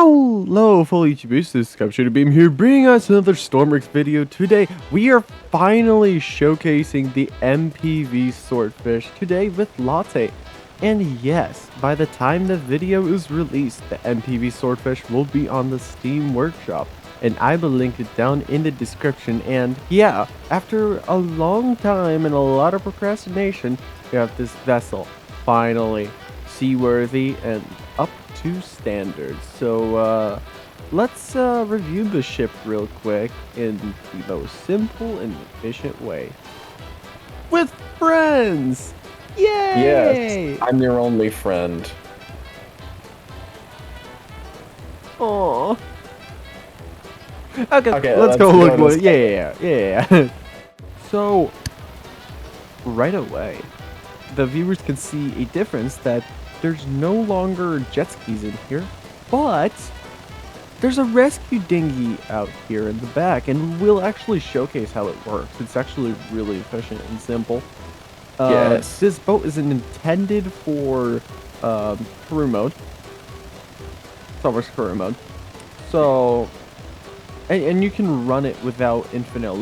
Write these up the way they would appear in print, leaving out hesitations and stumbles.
Hello, full YouTubers, this is CappuccinoBeam here, bringing us another Stormworks video. Today, we are finally showcasing the MPV swordfish today with Latte. And yes, by the time the video is released, the MPV swordfish will be on the Steam Workshop. And I will link it down in the description. And yeah, after a long time and a lot of procrastination, we have this vessel finally seaworthy and up to standards. So let's review the ship real quick in the most simple and efficient way. With friends! Yay! Yes, I'm your only friend. Aww. Okay, let's go look what. Yeah. So, right away, the viewers can see a difference that there's no longer jet skis in here, but there's a rescue dinghy out here in the back, and we'll actually showcase how it works. It's actually really efficient and simple. Yes. This boat isn't intended for career mode. Stormworks career mode. So, and you can run it without infinite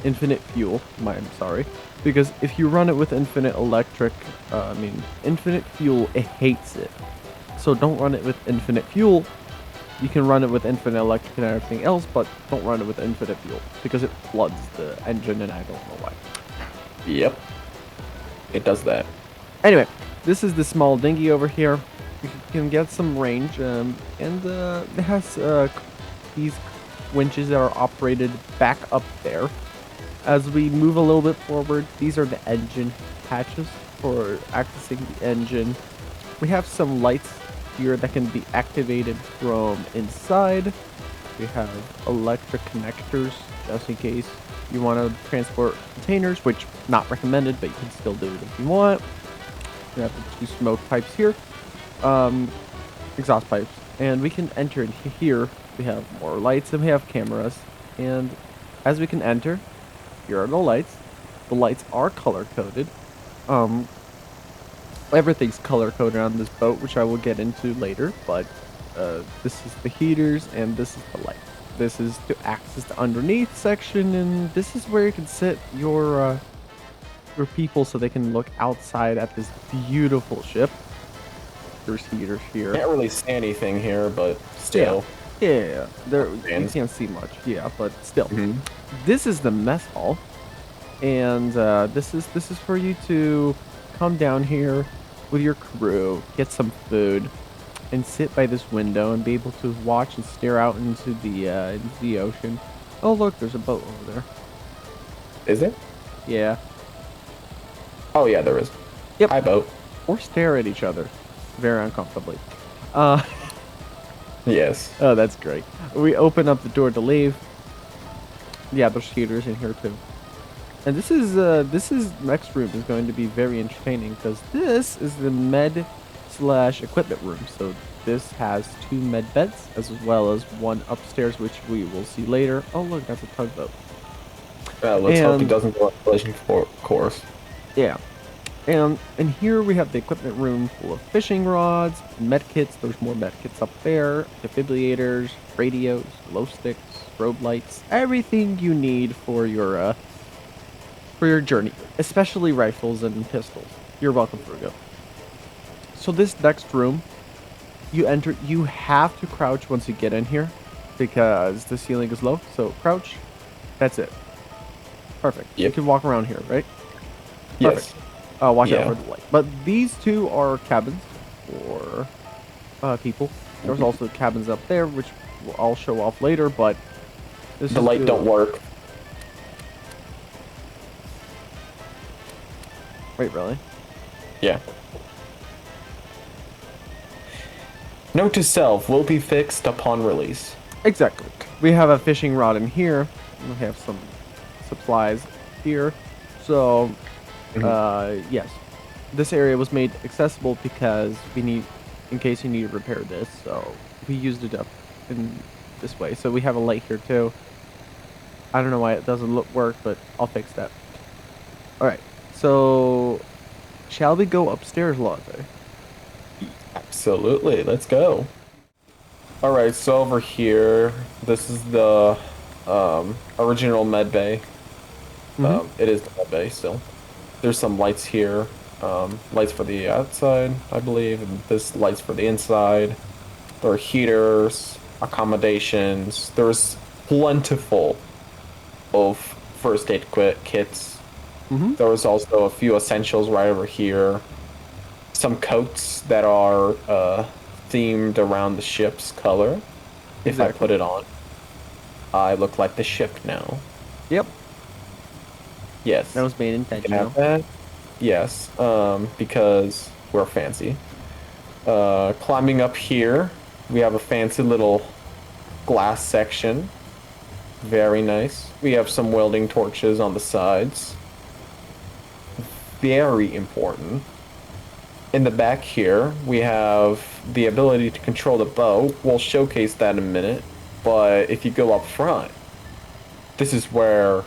infinite fuel. I'm sorry. Because if you run it with infinite infinite fuel, it hates it. So don't run it with infinite fuel. You can run it with infinite electric and everything else, but don't run it with infinite fuel because it floods the engine, and I don't know why. Yep. It does that. Anyway, this is the small dinghy over here. You can get some range, and it has these winches that are operated back up there. As we move a little bit forward, these are the engine hatches for accessing the engine. We have some lights here that can be activated from inside. We have electric connectors just in case you want to transport containers, which not recommended, but you can still do it if you want. We have the two smoke pipes here, exhaust pipes, and we can enter in here. We have more lights and we have cameras, and as we can enter, here are the lights. The lights are color-coded. Everything's color-coded on this boat, which I will get into later, but this is the heaters, and this is the light. This is to access the underneath section, and this is where you can sit your people so they can look outside at this beautiful ship. There's heaters here. Can't really see anything here, but still. Yeah. You can't see much. Yeah, but still. This is the mess hall, and this is for you to come down here with your crew, get some food, and sit by this window and be able to watch and stare out into the ocean. Oh look, there's a boat over there. Is it? Yeah. Oh yeah, there is. Yep. Hi, boat. Or stare at each other, very uncomfortably. Yes. Oh, that's great. We open up the door to leave. Yeah, there's heaters in here too. And this is next room is going to be very entertaining because this is the med/equipment room. So this has 2 med beds as well as one upstairs, which we will see later. Oh look, that's a tugboat. Let's hope he doesn't go on a collision course. Yeah. And here we have the equipment room full of fishing rods, med kits. There's more med kits up there, defibrillators, radios, glow sticks, strobe lights, everything you need for your journey, especially rifles and pistols. You're welcome, Phroogo. So this next room, you have to crouch once you get in here because the ceiling is low. So crouch. That's it. Perfect. Yep. You can walk around here, right? Perfect. Yes. Watch out for the light. But these two are cabins for people. There's also cabins up there, which I'll show off later, but the light don't work. Wait, really? Yeah. Note to self, will be fixed upon release. Exactly. We have a fishing rod in here. We have some supplies here. So, yes. This area was made accessible because we need, in case you need to repair this, so we used it up in this way. So we have a light here too. I don't know why it doesn't work, but I'll fix that. Alright, so shall we go upstairs, Latte? Absolutely, let's go. All right, so over here, this is the original med bay. Mm-hmm. It is the med bay still. There's some lights here. Lights for the outside, I believe, and this lights for the inside. There are heaters, accommodations. There's plentiful of first aid kits. Mm-hmm. There was also a few essentials right over here. Some coats that are themed around the ship's color. If I Exactly. put it on, I look like the ship now. Yep. That Yes, was made you can have intentional. that. Yes, because we're fancy. Climbing up here, we have a fancy little glass section. Very nice. We have some welding torches on the sides. Very important. In the back here, we have the ability to control the bow. We'll showcase that in a minute. But if you go up front, this is where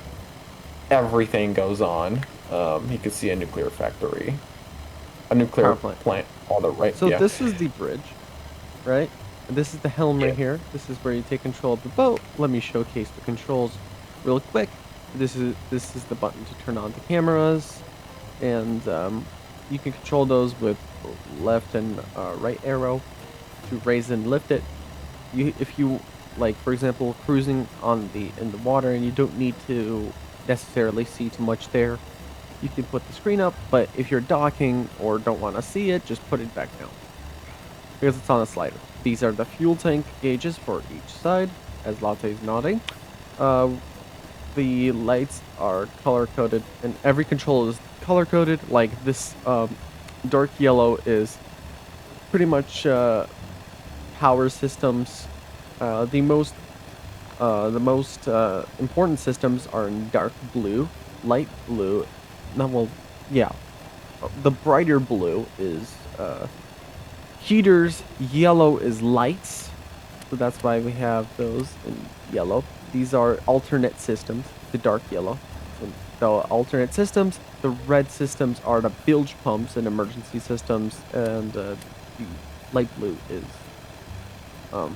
everything goes on. You can see a nuclear factory, a nuclear Power plant. plant on the right. So Yeah. this is the bridge, right? And this is the helm Yeah. right here. This is where you take control of the boat. Let me showcase the controls real quick. This is the button to turn on the cameras, and you can control those with left and right arrow to raise and lift it. If you like, for example, cruising on in the water and you don't need to necessarily see too much there, you can put the screen up. But if you're docking or don't want to see it, just put it back down because it's on a slider. These are the fuel tank gauges for each side, as Latte is nodding. Uh, the lights are color coded, and every control is color coded. Like this, dark yellow is pretty much power systems. The most important systems are in dark blue, light blue. No, well, yeah. The brighter blue is heaters. Yellow is lights, so that's why we have those in yellow. These are alternate systems. The dark yellow. So the alternate systems. The red systems are the bilge pumps and emergency systems, and the light blue is um,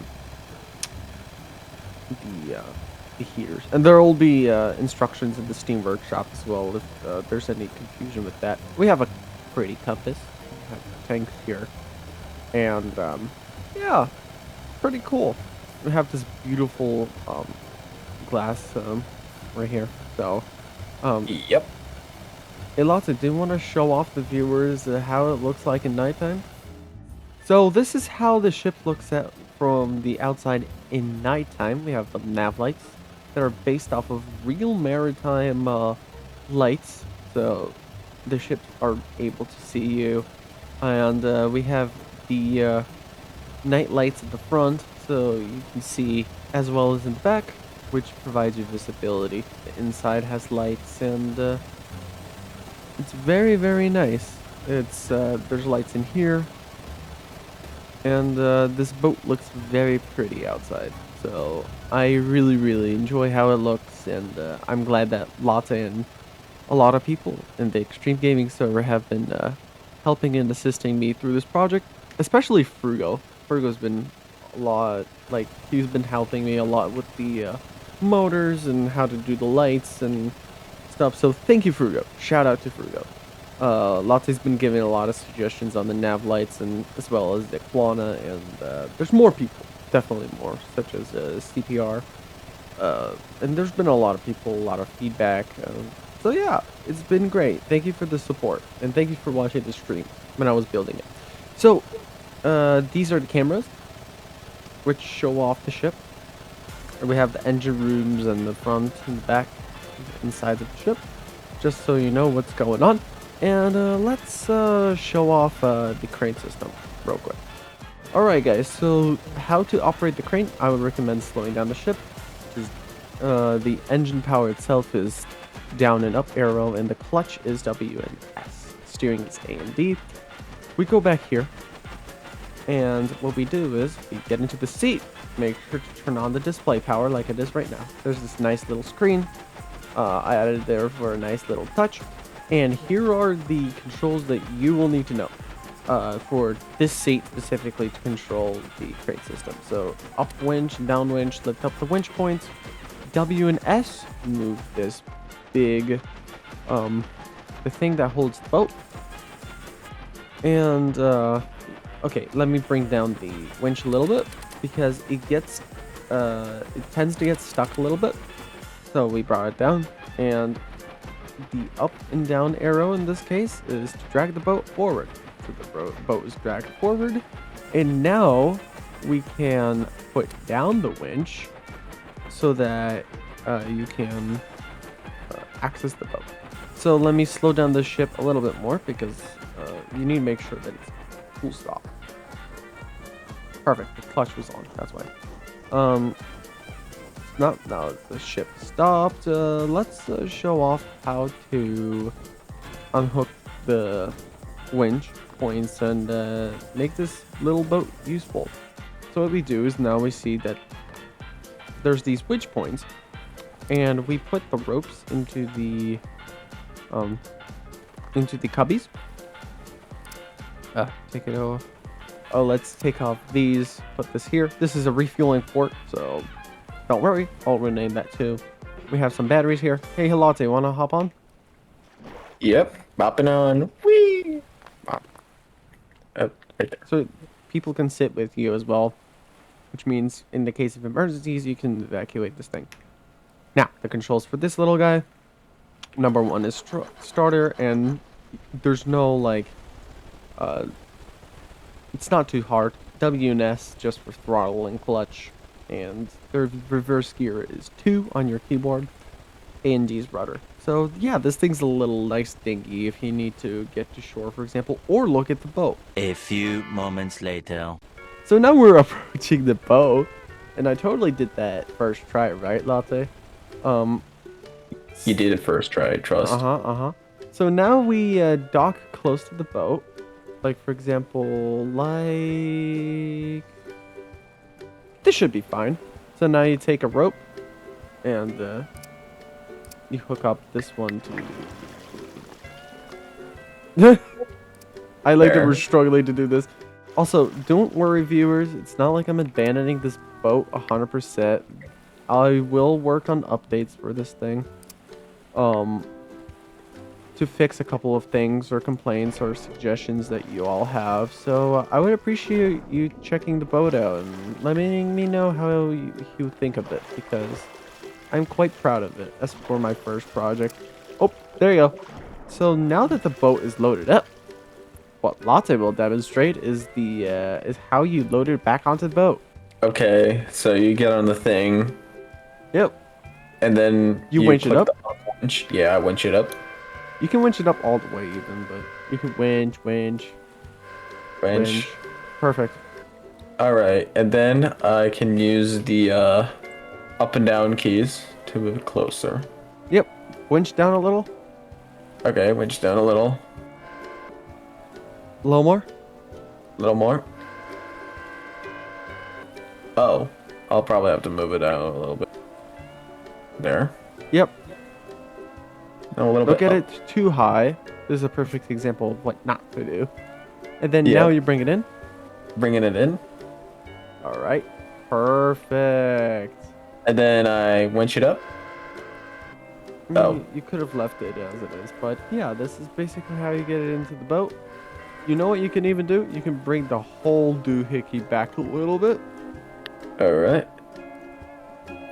the uh, the heaters. And there will be instructions in the Steam Workshop as well if there's any confusion with that. We have a pretty compass. We have tanks here, and yeah, pretty cool. We have this beautiful glass right here. So, um, Yep. hey, Lotta, do you want to show off the viewers how it looks like in nighttime? So this is how the ship looks at from the outside in nighttime. We have the nav lights that are based off of real maritime lights, so the ships are able to see you. And we have the night lights at the front, so you can see as well as in the back, which provides you visibility. The inside has lights, and it's very, very nice. It's there's lights in here, and this boat looks very pretty outside. So I really, really enjoy how it looks, and I'm glad that Latte and a lot of people in the Extreme Gaming server have been helping and assisting me through this project, especially Phroogo. Phroogo's been a lot, like, he's been helping me a lot with the motors and how to do the lights and stuff. So thank you, Phroogo. Shout out to Phroogo. Latte's been giving a lot of suggestions on the nav lights, and as well as the Quana, and there's more people, definitely more, such as CPR. And there's been a lot of people, a lot of feedback. So yeah, it's been great. Thank you for the support, and thank you for watching the stream when I was building it. So these are the cameras, which show off the ship. We have the engine rooms and the front and the back, inside of the ship, just so you know what's going on. And let's show off the crane system real quick. Alright guys, so how to operate the crane, I would recommend slowing down the ship. The engine power itself is down and up arrow, and the clutch is W and S. Steering is A and D. We go back here, and what we do is we get into the seat. Make sure to turn on the display power like it is right now. There's this nice little screen I added there for a nice little touch. And here are the controls that you will need to know. for this seat specifically to control the crate system. So up winch, down winch, lift up the winch points. W and S move this big, the thing that holds the boat. And okay, let me bring down the winch a little bit because it tends to get stuck a little bit. So we brought it down, and the up and down arrow in this case is to drag the boat forward. So the boat is dragged forward, and now we can put down the winch so that you can access the boat. So let me slow down the ship a little bit more because you need to make sure that it's full stop. Perfect, the clutch was on, that's why. Now the ship stopped. Let's show off how to unhook the winch points and make this little boat useful. So what we do is now we see that there's these winch points, and we put the ropes into the cubbies. Take it off. Oh, let's take off these. Put this here. This is a refueling port, so don't worry. I'll rename that too. We have some batteries here. Hey, Latte, wanna hop on? Yep, bopping on. Whee! Oh, right there. So people can sit with you as well, which means in the case of emergencies, you can evacuate this thing. Now, the controls for this little guy. Number one is starter, and there's no like, it's not too hard. W and S just for throttle and clutch, and the reverse gear is 2 on your keyboard. A and D's rudder. So yeah, this thing's a little nice dinghy if you need to get to shore, for example, or look at the boat. A few moments later. So now we're approaching the boat, and I totally did that first try, right, Latte? You did it first try, trust. So now we dock close to the boat. Like, for example, like... this should be fine. So now you take a rope, and you hook up this one to... I like that we're struggling to do this. Also, don't worry, viewers. It's not like I'm abandoning this boat 100%. I will work on updates for this thing. To fix a couple of things or complaints or suggestions that you all have. So I would appreciate you checking the boat out and letting me know how you think of it, because I'm quite proud of it as for my first project. Oh, there you go. So now that the boat is loaded up, what Latte will demonstrate is is how you load it back onto the boat. Okay, so you get on the thing. Yep. And then you winch it up. Winch. Yeah, I winch it up. You can winch it up all the way even, but you can winch. Perfect. All right, and then I can use the up and down keys to move it closer. Yep. Winch down a little. Okay, winch down a little. A little more. A little more. Oh, I'll probably have to move it down a little bit. There. Yep. A little Don't bit get up. it too high. This is a perfect example of what not to do. And then now you bring it in. Bringing it in. All right. Perfect. And then I winch it up. You could have left it as it is, but yeah, this is basically how you get it into the boat. You know what you can even do? You can bring the whole doohickey back a little bit. All right.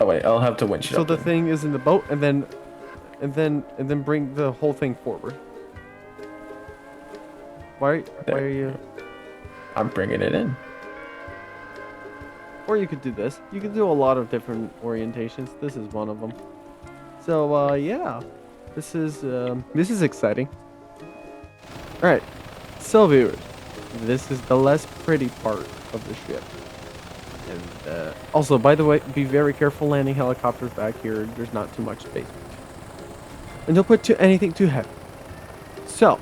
Oh wait, I'll have to winch it so up. So the thing is in the boat, and then bring the whole thing forward. Why are you? I'm bringing it in. Or you could do this. You can do a lot of different orientations. This is one of them. So yeah, this is exciting. All right, so viewers, this is the less pretty part of the ship. And also, by the way, be very careful landing helicopters back here. There's not too much space. And don't put anything too heavy. So.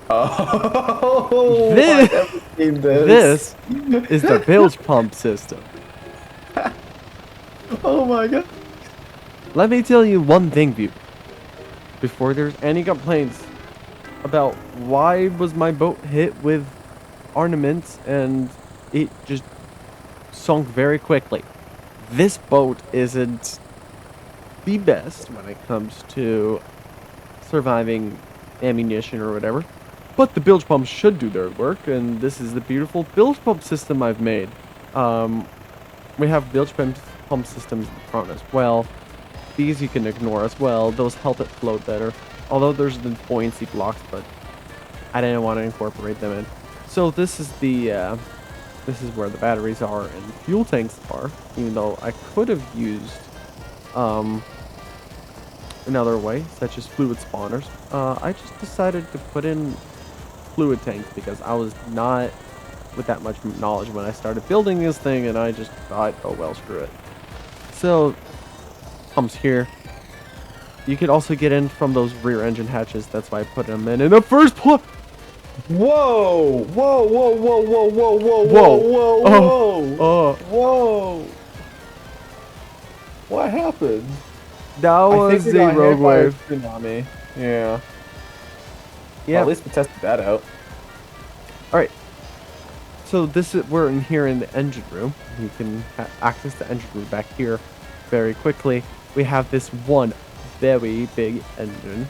Oh, this is the bilge pump system. Oh my god. Let me tell you one thing, view. Before there's any complaints about why was my boat hit with ornaments and it just sunk very quickly. This boat isn't the best when it comes to surviving ammunition or whatever, but the bilge pumps should do their work, and this is the beautiful bilge pump system I've made. We have bilge pump systems in the front as well. These you can ignore as well. Those help it float better. Although there's the buoyancy blocks, but I didn't want to incorporate them in. So this is the this is where the batteries are and fuel tanks are. Even though I could have used another way, such as fluid spawners. I just decided to put in fluid tanks because I was not with that much knowledge when I started building this thing, and I just thought, oh well, screw it. So pumps here. You could also get in from those rear engine hatches. That's why I put them in the first place. Whoa! Whoa! Whoa! Whoa! Whoa! Whoa! Whoa! Whoa. Whoa! Whoa! Oh. Whoa! What happened? That was a rogue wave. Tsunami. Yeah. Yeah. Well, at least we tested that out. All right. So we're in here in the engine room. You can access the engine room back here very quickly. We have this one very big engine.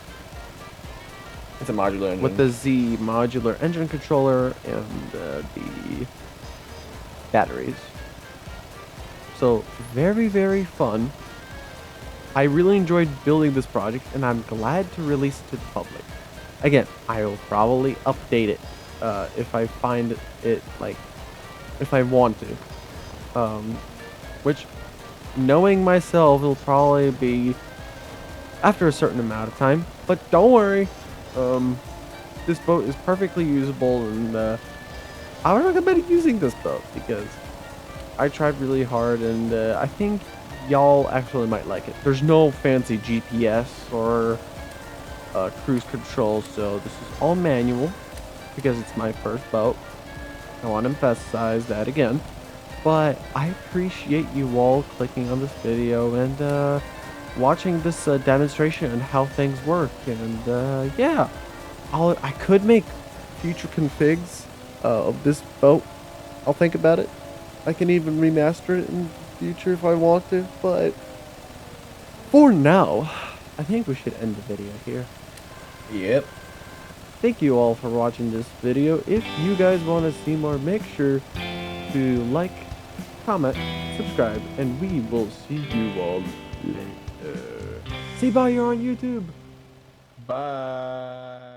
It's a modular engine. With the Z modular engine controller and the batteries. So very, very fun. I really enjoyed building this project, and I'm glad to release it to the public. Again, I will probably update it if I find it, like, if I want to. Which, knowing myself, will probably be after a certain amount of time. But don't worry, this boat is perfectly usable, and I would recommend using this boat because I tried really hard, and I think y'all actually might like it. There's no fancy GPS or cruise control, so this is all manual because it's my first boat. I want to emphasize that again. But I appreciate you all clicking on this video and watching this demonstration on how things work. And yeah, I could make future configs of this boat. I'll think about it. I can even remaster it in the future if I want to, but for now, I think we should end the video here. Yep. Thank you all for watching this video. If you guys want to see more, make sure to like, comment, subscribe, and we will see you all later. Say bye, you're on YouTube. Bye.